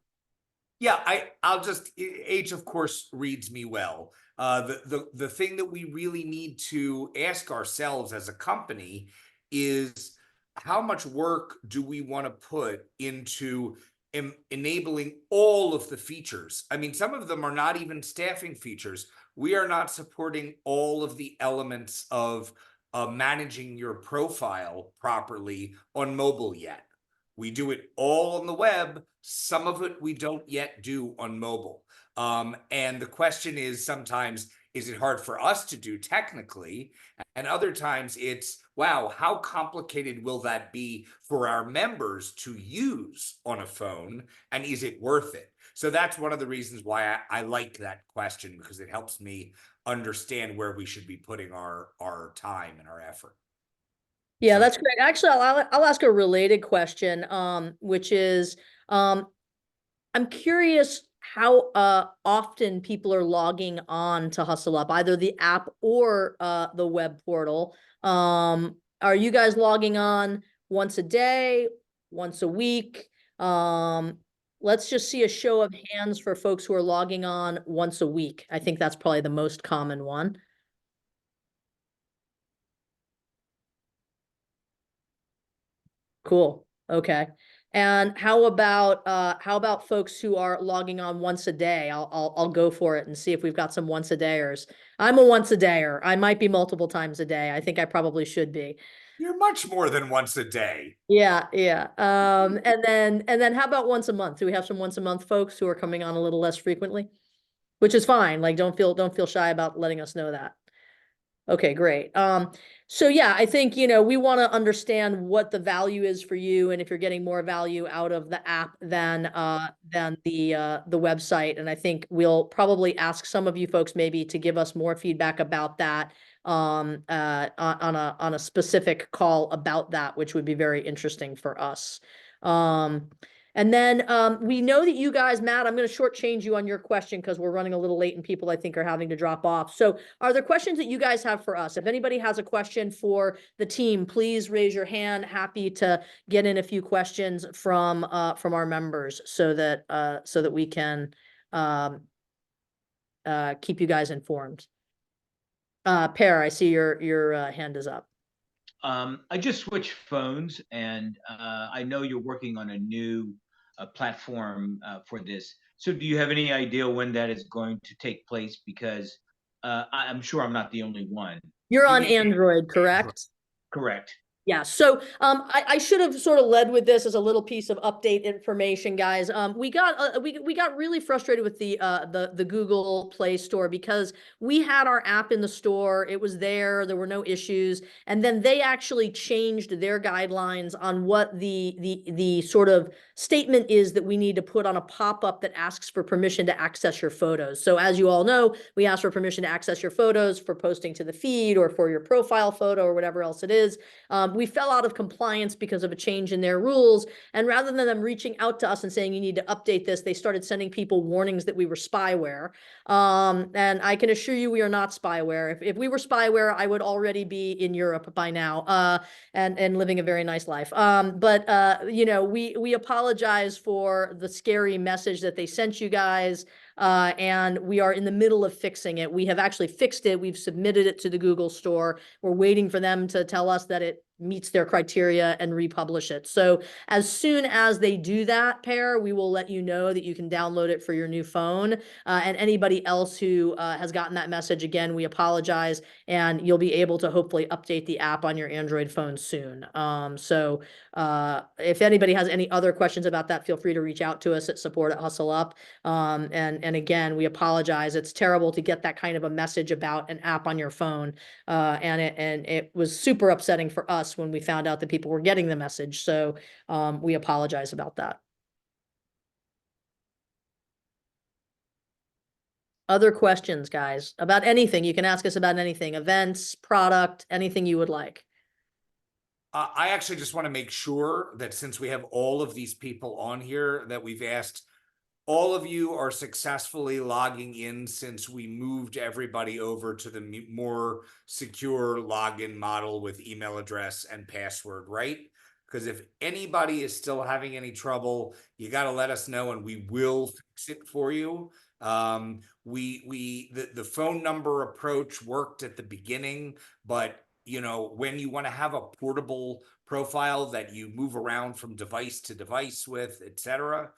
Yeah, I'll just, age of course reads me well. The thing that we really need to ask ourselves as a company is how much work do we want to put into enabling all of the features? I mean, some of them are not even staffing features. We are not supporting all of the elements of managing your profile properly on mobile yet. We do it all on the web. Some of it we don't yet do on mobile. And the question is sometimes, is it hard for us to do technically? And other times it's, wow, how complicated will that be for our members to use on a phone? And is it worth it? So that's one of the reasons why I like that question, because it helps me understand where we should be putting our time and our effort. Yeah, that's great. Actually, I'll ask a related question, which is, I'm curious how often people are logging on to HUSSLUP, either the app or the web portal. Are you guys logging on once a day, once a week? Let's just see a show of hands for folks who are logging on once a week. I think that's probably the most common one. Cool. Okay. And how about folks who are logging on once a day? I'll go for it and see if we've got some once a dayers. I'm a once a dayer. I might be multiple times a day. I think I probably should be. You're much more than once a day. Yeah, yeah. And then how about once a month? Do we have some once a month folks who are coming on a little less frequently? Which is fine. Like, don't feel shy about letting us know that. Okay, great. So yeah, I think, you know, we want to understand what the value is for you, and if you're getting more value out of the app than the website. And I think we'll probably ask some of you folks maybe to give us more feedback about that on a specific call about that, which would be very interesting for us. And then we know that you guys, Matt, I'm going to shortchange you on your question because we're running a little late and people I think are having to drop off. So are there questions that you guys have for us? If anybody has a question for the team, please raise your hand. Happy to get in a few questions from our members so that we can keep you guys informed. Pear, I see your hand is up. I just switched phones, and I know you're working on a new platform for this. So do you have any idea when that is going to take place? Because I'm sure I'm not the only one. You're on Android, correct? Correct. Yeah, so I should have sort of led with this as a little piece of update information, guys. We got really frustrated with the Google Play Store because we had our app in the store, it was there were no issues, and then they actually changed their guidelines on what the sort of statement is that we need to put on a pop-up that asks for permission to access your photos. So as you all know, we ask for permission to access your photos for posting to the feed or for your profile photo or whatever else it is. We fell out of compliance because of a change in their rules. And rather than them reaching out to us and saying, you need to update this, they started sending people warnings that we were spyware. And I can assure you we are not spyware. If we were spyware, I would already be in Europe by now and living a very nice life. You know, we apologize for the scary message that they sent you guys. And we are in the middle of fixing it. We have actually fixed it. We've submitted it to the Google Store. We're waiting for them to tell us that it meets their criteria and republish it. So as soon as they do that, Pear, we will let you know that you can download it for your new phone. And anybody else who has gotten that message, again, we apologize, and you'll be able to hopefully update the app on your Android phone soon. If anybody has any other questions about that, feel free to reach out to us at support@HUSSLUP. And again, we apologize. It's terrible to get that kind of a message about an app on your phone. And it was super upsetting for us when we found out that people were getting the message. So we apologize about that. Other questions, guys, about anything? You can ask us about anything, events, product, anything you would like. I actually just want to make sure that since we have all of these people on here, that we've asked all of you are successfully logging in since we moved everybody over to the more secure login model with email address and password, right? Because if anybody is still having any trouble, you got to let us know and we will fix it for you. The phone number approach worked at the beginning, but you know, when you want to have a portable profile that you move around from device to device with, etc.,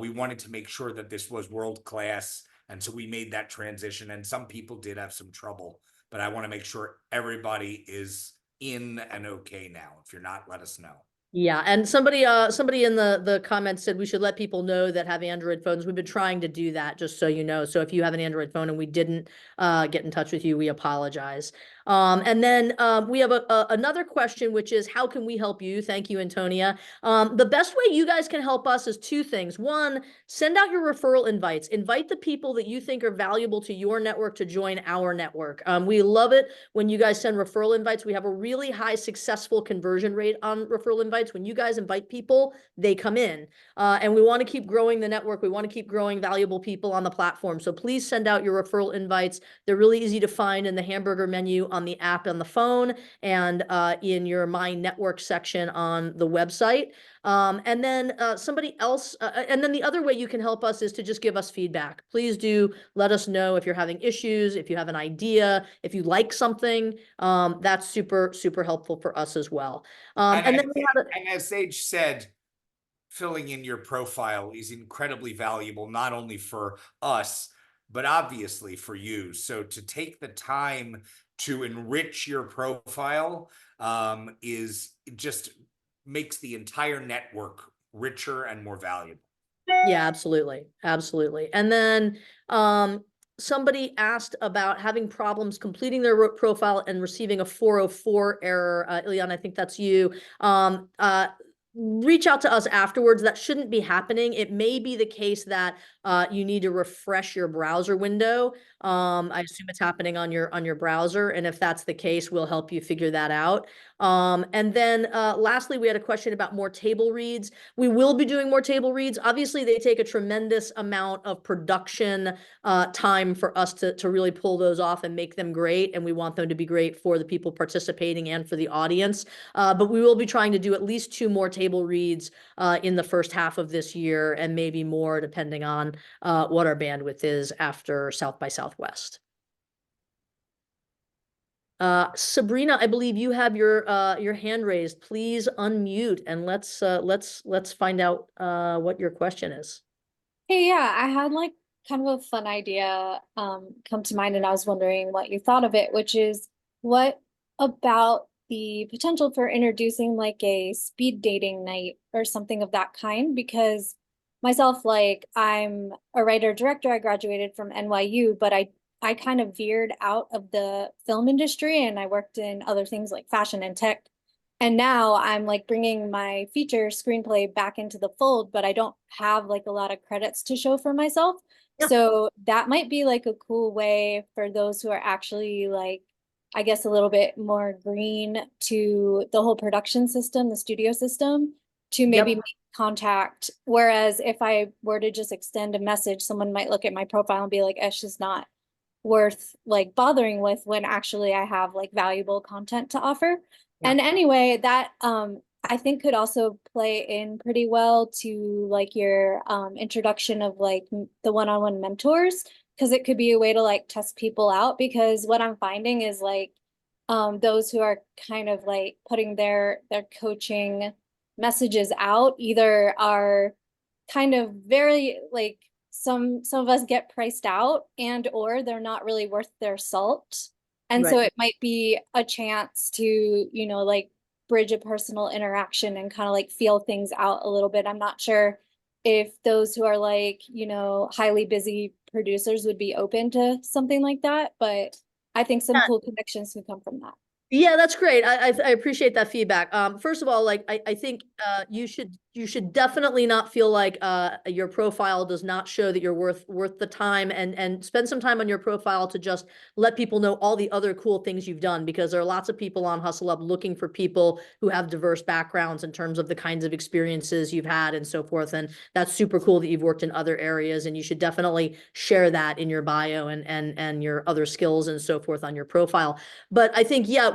we wanted to make sure that this was world class, and so we made that transition. And some people did have some trouble, but I want to make sure everybody is in and okay now. If you're not, let us know. Yeah, and somebody in the comments said we should let people know that have Android phones. We've been trying to do that, just so you know. So if you have an Android phone and we didn't get in touch with you, we apologize. And then we have another question, which is, how can we help you? Thank you, Antonia. The best way you guys can help us is two things. One, send out your referral invites. Invite the people that you think are valuable to your network to join our network. We love it when you guys send referral invites. We have a really high successful conversion rate on referral invites. When you guys invite people, they come in. And we want to keep growing the network. We want to keep growing valuable people on the platform. So please send out your referral invites. They're really easy to find in the hamburger menu on the app on the phone and in your My Network section on the website. And then somebody else, and then the other way you can help us is to just give us feedback. Please do let us know if you're having issues, if you have an idea, if you like something. That's super, super helpful for us as well. And as Sage said, filling in your profile is incredibly valuable, not only for us, but obviously for you. So to take the time to enrich your profile is just makes the entire network richer and more valuable. Yeah, absolutely. Absolutely. And then somebody asked about having problems completing their profile and receiving a 404 error. Ileana, I think that's you. Reach out to us afterwards. That shouldn't be happening. It may be the case that you need to refresh your browser window. I assume it's happening on your browser, and if that's the case, we'll help you figure that out. And then lastly, we had a question about more table reads. We will be doing more table reads. Obviously, they take a tremendous amount of production time for us to really pull those off and make them great, and we want them to be great for the people participating and for the audience. But we will be trying to do at least 2 more table reads in the first half of this year, and maybe more depending on what our bandwidth is after South by Southwest. Sabrina, I believe you have your hand raised. Please unmute and let's find out what your question is. Hey, yeah, I had like kind of a fun idea come to mind, and I was wondering what you thought of it, which is what about the potential for introducing like a speed dating night or something of that kind? Because myself, like I'm a writer director, I graduated from NYU, but I kind of veered out of the film industry and I worked in other things like fashion and tech. And now I'm like bringing my feature screenplay back into the fold, but I don't have like a lot of credits to show for myself. Yeah. So that might be like a cool way for those who are actually like, I guess, a little bit more green to the whole production system, the studio system, to maybe make contact. Whereas if I were to just extend a message, someone might look at my profile and be like, it's just not worth like bothering with, when actually I have like valuable content to offer. Yeah. And anyway, that I think could also play in pretty well to like your introduction of like the one-on-one mentors, because it could be a way to like test people out. Because what I'm finding is like those who are kind of like putting their coaching messages out either are kind of very like some of us get priced out, and or they're not really worth their salt. And so Right. it might be a chance to, you know, like bridge a personal interaction and kind of like feel things out a little bit. I'm not sure if those who are like, you know, highly busy producers would be open to something like that, but I think some cool connections can come from that. Yeah, that's great. I appreciate that feedback. First of all, like I think you should definitely not feel like your profile does not show that you're worth the time, and spend some time on your profile to just let people know all the other cool things you've done, because there are lots of people on HUSSLUP looking for people who have diverse backgrounds in terms of the kinds of experiences you've had and so forth. And that's super cool that you've worked in other areas, and you should definitely share that in your bio and your other skills and so forth on your profile. But I think, yeah,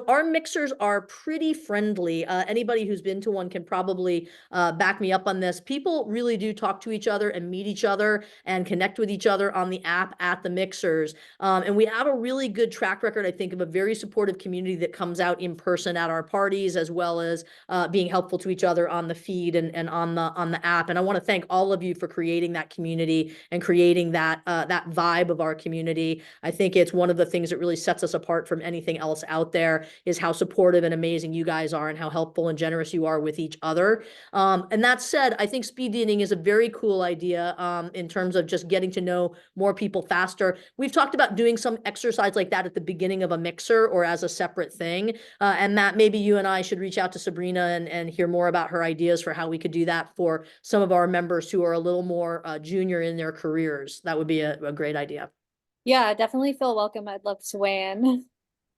our mixers are pretty friendly. Anybody who's been to one can probably back me up on this. People really do talk to each other and meet each other and connect with each other on the app at the mixers. And we have a really good track record, I think, of a very supportive community that comes out in person at our parties, as well as being helpful to each other on the feed and on the app. And I want to thank all of you for creating that community and creating that vibe of our community. I think it's one of the things that really sets us apart from anything else out there, is how supportive and amazing you guys are and how helpful and generous you are with each other. And that said, I think speed dating is a very cool idea in terms of just getting to know more people faster. We've talked about doing some exercise like that at the beginning of a mixer or as a separate thing. And Matt, maybe you and I should reach out to Sabrina and hear more about her ideas for how we could do that for some of our members who are a little more junior in their careers. That would be a great idea. Yeah, definitely feel welcome. I'd love to weigh in.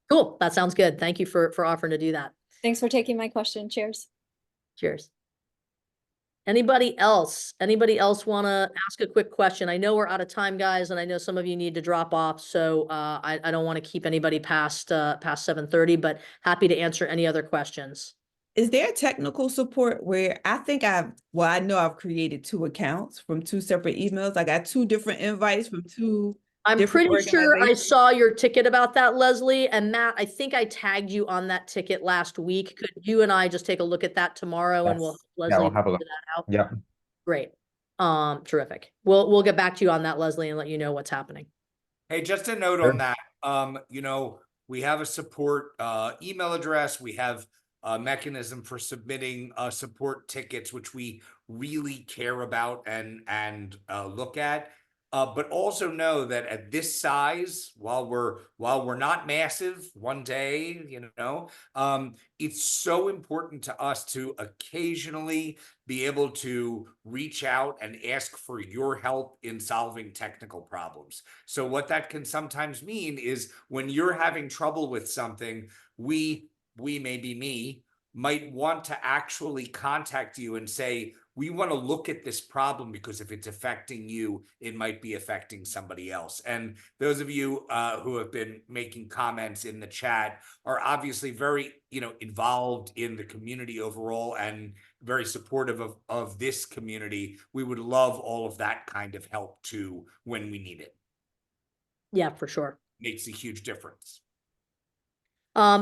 Cool. That sounds good. Thank you for offering to do that. Thanks for taking my question. Cheers. Cheers. Anybody else? Anybody else want to ask a quick question? I know we're out of time, guys, and I know some of you need to drop off, so I don't want to keep anybody past 7:30, but happy to answer any other questions. Is there technical support where I know I've created 2 accounts from 2 separate emails. I got 2 different invites from 2 I'm different pretty sure I organizations. saw your ticket about that, Leslie. And Matt, I think I tagged you on that ticket last week. Could you and I just take a look at that tomorrow and we'll Yes. Leslie Yeah, we'll have a look. figure that out? Yeah. Great. Terrific. We'll get back to you on that, Leslie, and let you know what's happening. Hey, just a note Sure. on that. We have a support email address. We have a mechanism for submitting support tickets, which we really care about and look at. but also know that at this size, while we're not massive one day, it's so important to us to occasionally be able to reach out and ask for your help in solving technical problems. So what that can sometimes mean is when you're having trouble with something, we maybe me might want to actually contact you and say, we want to look at this problem because if it's affecting you, it might be affecting somebody else. And those of you who have been making comments in the chat are obviously very, involved in the community overall and very supportive of this community. We would love all of that kind of help too when we need it. Yeah, for sure. Makes a huge difference.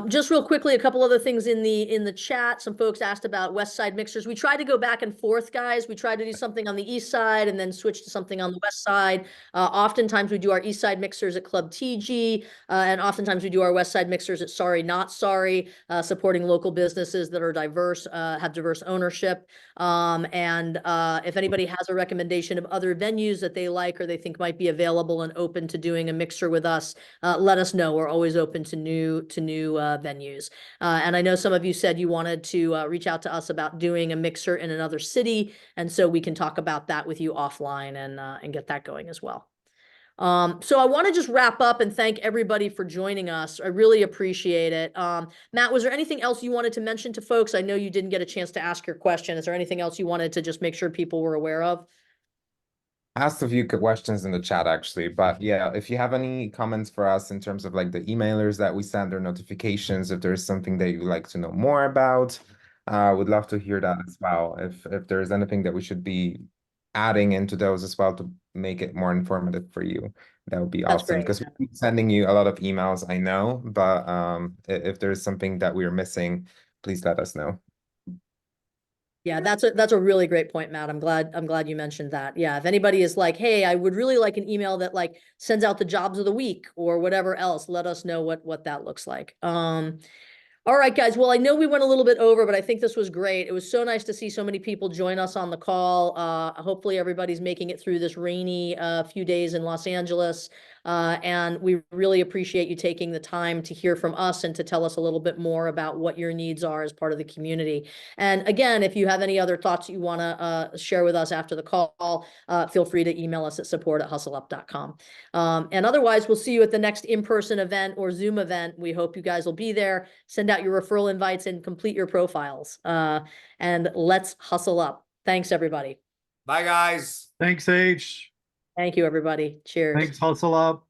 Just real quickly, a couple other things in the chat. Some folks asked about West Side mixers. We tried to go back and forth, guys. We tried to do something on the East Side and then switch to something on the West Side. Oftentimes we do our East Side mixers at Club TG, and oftentimes we do our West Side mixers at Sorry Not Sorry, supporting local businesses that are diverse, have diverse ownership. If anybody has a recommendation of other venues that they like or they think might be available and open to doing a mixer with us, let us know. We're always open to new venues. And I know some of you said you wanted to reach out to us about doing a mixer in another city, and so we can talk about that with you offline and get that going as well. So I want to just wrap up and thank everybody for joining us. I really appreciate it. Matt, was there anything else you wanted to mention to folks? I know you didn't get a chance to ask your question. Is there anything else you wanted to just make sure people were aware of? I asked a few questions in the chat actually, but yeah, if you have any comments for us in terms of like the emailers that we send or notifications, if there's something that you'd like to know more about, would love to hear that as well. If there's anything that we should be adding into those as well to make it more informative for you, that would be That's awesome. great. Because we're sending you a lot of emails, I know, but if there's something that we're missing, please let us know. Yeah, that's a really great point, Matt. I'm glad you mentioned that. Yeah, if anybody is like, hey, I would really like an email that like sends out the jobs of the week or whatever else, let us know what that looks like. All right, guys. Well, I know we went a little bit over, but I think this was great. It was so nice to see so many people join us on the call. Hopefully everybody's making it through this rainy few days in Los Angeles. And we really appreciate you taking the time to hear from us and to tell us a little bit more about what your needs are as part of the community. And again, if you have any other thoughts you want to share with us after the call, feel free to email us at support@hustlup.com. And otherwise, we'll see you at the next in-person event or Zoom event. We hope you guys will be there. Send out your referral invites and complete your profiles. And let's hustle up. Thanks, everybody. Bye, guys. Thanks, H. Thank you, everybody. Cheers. Thanks, Hustle Up.